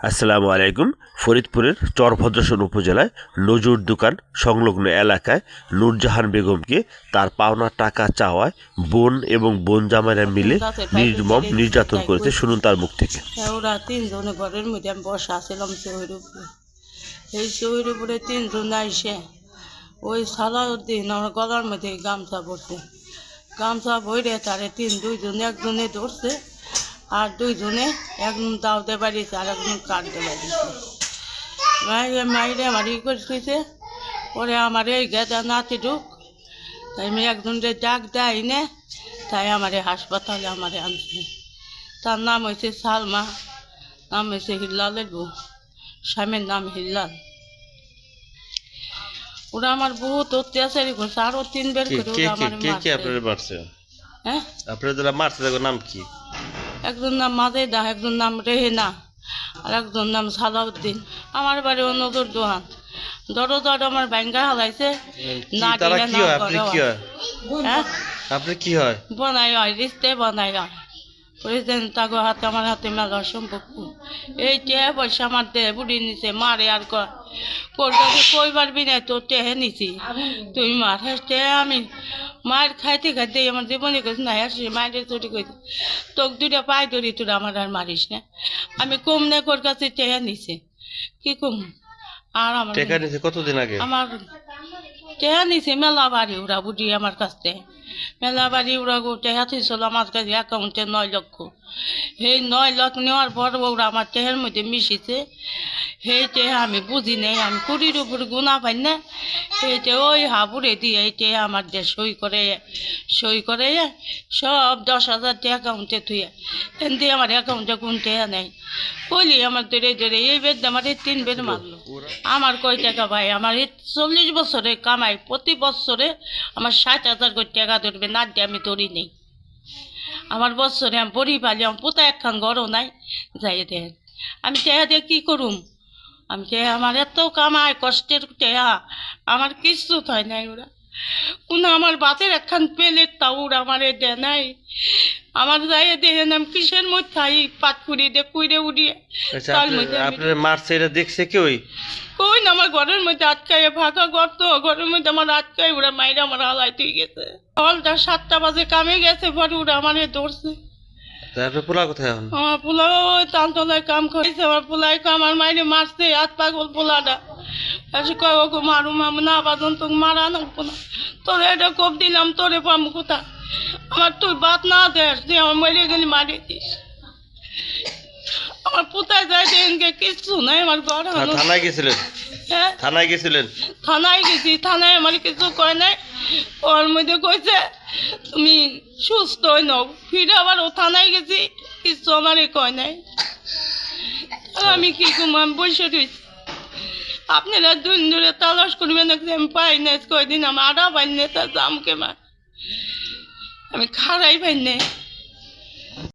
আসসালামু আলাইকুম। ফরিদপুরের চরভদ্রসন উপজেলায় নজুর দোকান সংলগ্ন এলাকায় নূরজাহান বেগমকে তার পাওনা টাকা চাওয়ায় বোন এবং বোন জামাইরা মিলে নির্মম নির্যাতন করেছে। শুনুন তার মুখ থেকে। ওরা তিনজনে ঘরের মধ্যে আমি বসা ছিলাম চৌহির উপরে। এই চৌহির উপরে তিনজন আইসে ওই সালাউদ্দিন আমার গলার মধ্যে গামছা পড়ছে। গামছা ভরে তারে দুইজনে একজনে ধরছে আর দুইজনে একজন দাওতে বাড়িয়েছে আর একজন কাটতে বাড়িয়েছে। মাইরে আমার ই করছে। পরে আমার এই গেদা নাতি ঢুক তাই আমি একজনকে ডাক দেয় নে, তাই আমারে হাসপাতালে আমারে আনছে। তার নাম হয়েছে সালমা, নাম হয়েছে হিল্লালের বউ, স্বামীর নাম হিল্লাল। ওরা আমার বহুত অত্যাচারী করছে, আরো 3 বের করে ওরা আমার মারছে। হ্যাঁ, আপনারা মারছে নাম কি? একজন নাম মাজেদা, একজন নাম রেহেনা আর একজন নাম সালাউদ্দিন। আমার বাড়ি নজর দোহান। দরজাটা আমার ব্যাঙ্গা হালাইছে। আপনি কি হয়? বনাই হয়, রিস্তে বনাই হয়। তাগো হাতে আমার হাতে মেলার সম্পর্ক। এই টেহে পয়সা আমার দেহে বুড়ি নিছে, মারে আর কাছে কই পারবি না, তোর টেহে নিছি তুই মার। হ্যাঁ, টেহে আমি মায়ের খাইতে খাইতে আমার জীবনে কাছে না আসি মায়ের চুরি কইতে তোকে 2টা পায়ে ধরি, তোরা আমার আর মারিস না। আমি কম না কোর কাছে টেহে নিছে, কি কম। আর আমার কতদিন আগে আমার টেহা নিছে মেলা বাড়ি ওরা বুঝি আমার কাছ থেকে। মেলা বাড়ি ওরা টেহা ছিল আমার কাছে অ্যাকাউন্টে 9 লক্ষ। সেই 9 লক্ষ নেওয়ার পর ওরা আমার টেহার মধ্যে মিশিছে। সেই টেহা আমি বুঝি নেই, আমি কুড়ির উপর গুণা পাই না। সেইটা ওই হাবুড়ে দিয়ে এই টেহা আমার দিয়ে সই করে সব 10,000 টাকা অ্যাকাউন্টে থুয়ে দিয়ে আমার অ্যাকাউন্টে কোন টেহা নেই কইলি আমার ধরে এই বেদ আমার 3 বের মারলো। আমার কয় টাকা ভাই, আমার 40 বছরে কামাই, প্রতি বছরে আমার 60,000 করে টাকা ধরবে না দিয়ে আমি ধরি নেই। আমার বছরে আমি পড়ি পালি, আমার পোতা একখান ঘরও নাই। যাই দেন আমি টেহা দিয়ে কী করুম? আমি টেহা আমার এত কামাই, কষ্টের টেহা আমার কিচ্ছু হয় নাই। ওরা আমার বাতের একখান পেলের তা ওরা আমার দেয় নাই। আমার যাই দেখেন আমি কিসের মধ্যে থাই পাট কুড়িয়ে দিয়ে কুইরে উড়িয়ে তার মধ্যে মারছে। এটা দেখছে কেউ? কই না, আমার ঘরের মধ্যে আটকায়, ফাঁকা ঘর তো, ঘরের মধ্যে আমার আটকায় ওরা মাইরা আমার হালাই তুই গেছে। সকালটা 7টা বাজে কামে গেছে, পরে ওরা আমার ধরছে। পোলা কোথায়? আমার পোলা ওই তালতলায় কাম করেছে। আমার পোলাই আমার মাইরে মারছে, হাত পাগল পোলাটা। এসে কয় ওকে মারু মামু না বাজন তোকে মারা নাকবো না, তোরে এটা কোপ দিলাম, তোরে পামু কোথা। আমার তুই বাদ না দেস, তুই আমার মরে গেলি মারিয়ে দিস। আমার পোতায় যায় দেনকে কিচ্ছু নাই। আমার ঘর থানায় গেছিলেন? হ্যাঁ, থানায় গেছিলেন? থানায় গেছি, থানায় আমার কিছু কয় নাই। ওর মধ্যে কইছে তুমি সুস্থ হই নাও, ফিরে আবার ও থানায় গেছি, কিছু আমার কয় নাই। আমি কি করবো, আমি বসে রয়েছি। আপনারা 2 দিন ধরে তালাশ করবেন, আমি পাই না। কয়দিন আমি আড়া পাই না, তার দামকে মা আমি খাড়াই পাই না।